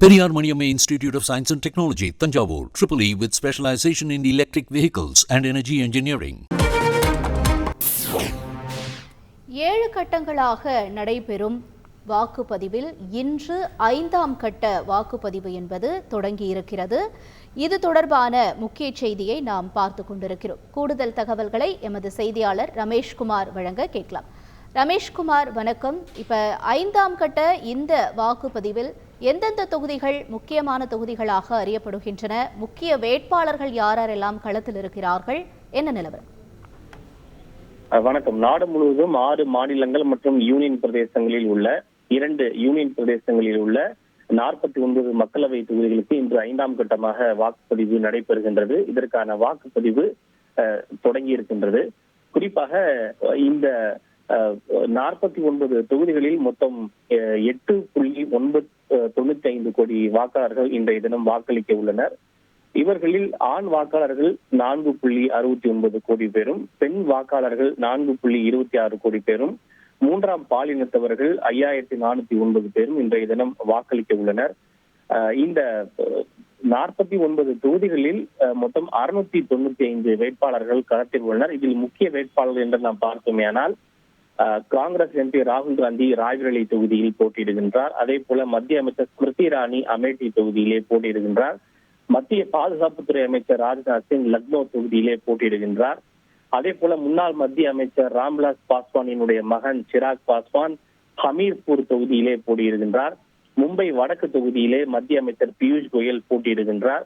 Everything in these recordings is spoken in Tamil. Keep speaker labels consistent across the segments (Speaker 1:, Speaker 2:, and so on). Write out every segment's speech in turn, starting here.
Speaker 1: Periyar Maniamma Institute of Science and Technology, Tanjavur, EEE with specialization in electric vehicles and energy engineering.
Speaker 2: 7 கட்டங்களாக நடைபெறும் வாக்குப்பதிவில் இன்று 5ஆம் கட்ட வாக்குப்பதிவு என்பது தொடங்கியிருக்கிறது. இது தொடர்பான முக்கிய செய்தியை நாம் பார்த்து கொண்டிருக்கிறோம். கூடுதல் தகவல்களை எமது செய்தியாளர் ரமேஷ்குமார் வழங்க கேட்கலாம். ரமேஷ்குமார், வணக்கம். இப்ப 5ஆம் கட்ட இந்த வாக்குப்பதிவில் எந்தெந்த தொகுதிகள் முக்கியமான தொகுதிகளாக அறியப்படுகின்றன? முக்கிய வேட்பாளர்கள் யாரெல்லாம் களத்தில் இருக்கிறார்கள்? என்ன நிலவரம்?
Speaker 3: வணக்கம். நாடு முழுவதும் 6 மாநிலங்கள் மற்றும் யூனியன் பிரதேசங்களில் உள்ள 2 யூனியன் பிரதேசங்களில் உள்ள 49 மக்களவை தொகுதிகளுக்கு இன்று 5ஆம் கட்டமாக வாக்குப்பதிவு நடைபெறுகின்றது. இதற்கான வாக்குப்பதிவு தொடங்கி இருக்கின்றது. குறிப்பாக இந்த 49 தொகுதிகளில் மொத்தம் 8.95 கோடி வாக்காளர்கள் இன்றைய தினம் வாக்களிக்க உள்ளனர். இவர்களில் ஆண் வாக்காளர்கள் 4.69 கோடி பேரும், பெண் வாக்காளர்கள் 4.26 கோடி பேரும், மூன்றாம் பாலினத்தவர்கள் 5409 பேரும் இன்றைய தினம் வாக்களிக்க உள்ளனர். இந்த 49 தொகுதிகளில் மொத்தம் 695 வேட்பாளர்கள் களத்தில் உள்ளனர். இதில் முக்கிய வேட்பாளர்கள் என்று நாம் பார்த்தோமேயானால் காங்கிரஸ் எம்பி ராகுல் காந்தி ராய்பரேலி தொகுதியில் போட்டியிடுகின்றார். அதே போல மத்திய அமைச்சர் ஸ்மிருதி இரானி அமேட்டி தொகுதியிலே போட்டியிடுகின்றார். மத்திய பாதுகாப்புத்துறை அமைச்சர் ராஜ்நாத் சிங் லக்னோ தொகுதியிலே போட்டியிடுகின்றார். அதே போல முன்னாள் மத்திய அமைச்சர் ராம்விலாஸ் பாஸ்வானினுடைய மகன் சிராக் பாஸ்வான் ஹமீர்பூர் தொகுதியிலே போட்டியிடுகின்றார். மும்பை வடக்கு தொகுதியிலே மத்திய அமைச்சர் பியூஷ் கோயல் போட்டியிடுகின்றார்.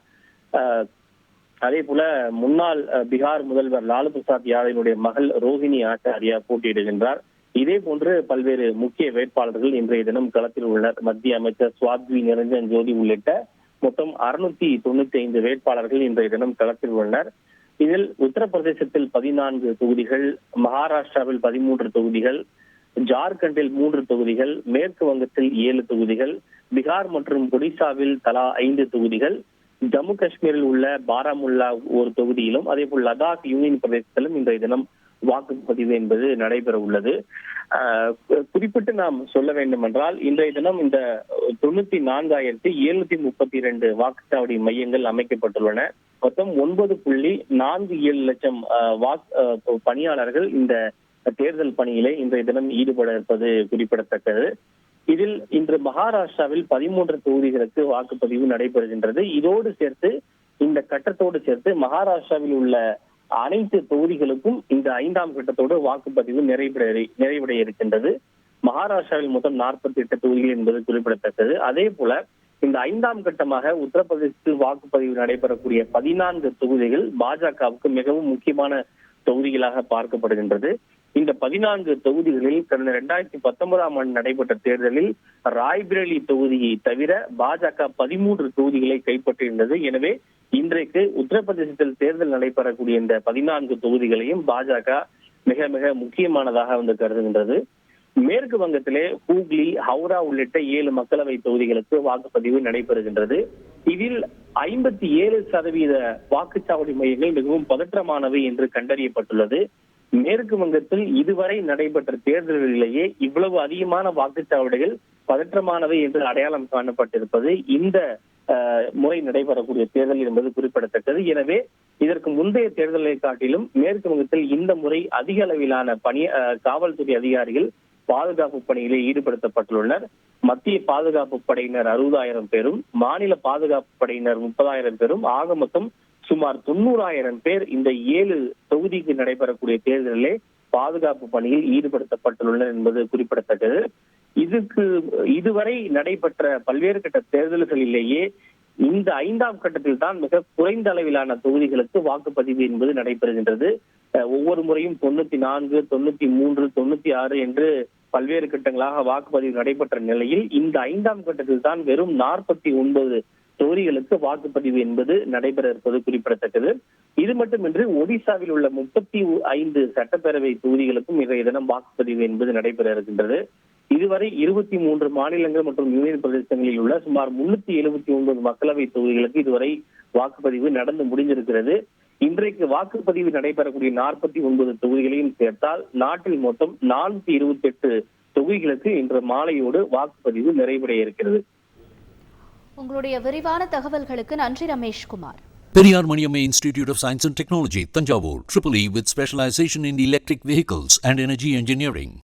Speaker 3: அதே போல முன்னாள் பீகார் முதல்வர் லாலு பிரசாத் யாதவினுடைய மகள் ரோஹிணி ஆச்சாரியா போட்டியிடுகின்றார். இதே போன்று பல்வேறு முக்கிய வேட்பாளர்கள் இன்றைய தினம் களத்தில் உள்ளனர். மத்திய அமைச்சர் சுவாத்வி நிரஞ்சன் ஜோதி உள்ளிட்ட மொத்தம் 695 வேட்பாளர்கள் இன்றைய தினம் களத்தில் உள்ளனர். இதில் உத்தரப்பிரதேசத்தில் 14 தொகுதிகள், மகாராஷ்டிராவில் 13 தொகுதிகள், ஜார்க்கண்டில் 3 தொகுதிகள், மேற்கு வங்கத்தில் 7 தொகுதிகள், பீகார் மற்றும் ஒடிசாவில் தலா 5 தொகுதிகள், ஜம்மு காஷ்மீரில் உள்ள பாராமுல்லா ஒரு தொகுதியிலும், அதே போல் லடாக் யூனியன் பிரதேசத்திலும் இன்றைய தினம் வாக்குப்பதிவு என்பது நடைபெற உள்ளது. குறிப்பிட்டு நாம் சொல்ல வேண்டும் என்றால் இன்றைய தினம் இந்த 94,732 வாக்குச்சாவடி மையங்கள் அமைக்கப்பட்டுள்ளன. மொத்தம் 9.47 லட்சம் பணியாளர்கள் இந்த தேர்தல் பணியிலே இன்றைய தினம் ஈடுபட இருப்பது குறிப்பிடத்தக்கது. இதில் இன்று மகாராஷ்டிராவில் 13 தொகுதிகளுக்கு வாக்குப்பதிவு நடைபெறுகின்றது. இதோடு சேர்த்து இந்த கட்டத்தோடு சேர்த்து மகாராஷ்டிராவில் உள்ள அனைத்து தொகுதிகளுக்கும் இந்த 5ஆம் கட்டத்தோடு வாக்குப்பதிவு நிறைவடைய இருக்கின்றது. மகாராஷ்டிராவில் மொத்தம் 48 தொகுதிகள் என்பது குறிப்பிடத்தக்கது. அதே போல இந்த 5ஆம் கட்டமாக உத்தரப்பிரதேசத்தில் வாக்குப்பதிவு நடைபெறக்கூடிய 14 தொகுதிகள் பாஜகவுக்கு மிகவும் முக்கியமான தொகுதிகளாக பார்க்கப்படுகின்றது. இந்த 14 தொகுதிகளில் கடந்த 2019ஆம் ஆண்டு நடைபெற்ற தேர்தலில் ராய்பரேலி தொகுதியை தவிர பாஜக 13 தொகுதிகளை கைப்பற்றியிருந்தது. எனவே இன்றைக்கு உத்தரப்பிரதேசத்தில் தேர்தல் நடைபெறக்கூடிய இந்த 14 தொகுதிகளையும் பாஜக மிக மிக முக்கியமானதாக வந்து கருதுகின்றது. மேற்கு வங்கத்திலே ஹூக்ளி, ஹவுரா உள்ளிட்ட 7 மக்களவை தொகுதிகளுக்கு வாக்குப்பதிவு நடைபெறுகின்றது. இதில் 57% வாக்குச்சாவடி மையங்கள் மிகவும் பதற்றமானவை என்று கண்டறியப்பட்டுள்ளது. மேற்கு வங்கத்தில் இதுவரை நடைபெற்ற தேர்தல்களிலேயே இவ்வளவு அதிகமான வாக்குச்சாவடிகள் பதற்றமானவை என்று அடையாளம் காணப்பட்டிருப்பது இந்த முறை நடைபெறக்கூடிய தேர்தல் என்பது குறிப்பிடத்தக்கது. எனவே இதற்கு முந்தைய தேர்தலை காட்டிலும் மேற்கு வங்கத்தில் இந்த முறை அதிக அளவிலான காவல்துறை அதிகாரிகள் பாதுகாப்பு பணியிலே ஈடுபடுத்தப்பட்டுள்ளனர். மத்திய பாதுகாப்பு படையினர் 60,000 பேரும், மாநில பாதுகாப்பு படையினர் 30,000 பேரும், ஆக மொத்தம் சுமார் 90,000 பேர் இந்த 7 தொகுதிக்கு நடைபெறக்கூடிய தேர்தலிலே பாதுகாப்பு பணியில் ஈடுபடுத்தப்பட்டுள்ளனர் என்பது குறிப்பிடத்தக்கது. இதுவரை நடைபெற்ற பல்வேறு கட்ட தேர்தல்களிலேயே இந்த 5ஆம் கட்டத்தில் தான் மிக குறைந்த அளவிலான தொகுதிகளுக்கு வாக்குப்பதிவு என்பது நடைபெறுகின்றது. ஒவ்வொரு முறையும் 94, 93, 96 என்று பல்வேறு கட்டங்களாக வாக்குப்பதிவு நடைபெற்ற நிலையில் இந்த 5ஆம் கட்டத்தில் தான் வெறும் 49 தொகுதிகளுக்கு வாக்குப்பதிவு என்பது நடைபெற இருப்பது குறிப்பிடத்தக்கது. இது மட்டுமின்றி ஒடிசாவில் உள்ள 35 சட்டப்பேரவை தொகுதிகளுக்கும் இன்றைய தினம் வாக்குப்பதிவு என்பது நடைபெற இருக்கின்றது. இதுவரை 23 மாநிலங்கள் மற்றும் யூனியன் பிரதேசங்களில் உள்ள சுமார் 379 மக்களவை தொகுதிகளுக்கு இதுவரை வாக்குப்பதிவு நடந்து முடிஞ்சிருக்கிறது. இன்றைக்கு வாக்குப்பதிவு நடைபெறக்கூடிய 49 தொகுதிகளையும் சேர்த்தால் நாட்டில் மொத்தம் 428 தொகுதிகளுக்கு இன்று மாலையோடு வாக்குப்பதிவு நிறைவடைய இருக்கிறது.
Speaker 2: உங்களுடைய விரிவான தகவல்களுக்கு நன்றி Rameshkumar.
Speaker 1: Periyar Maniamma Institute of Science and Technology, Tanjavur, EEE with specialization in electric vehicles and energy engineering.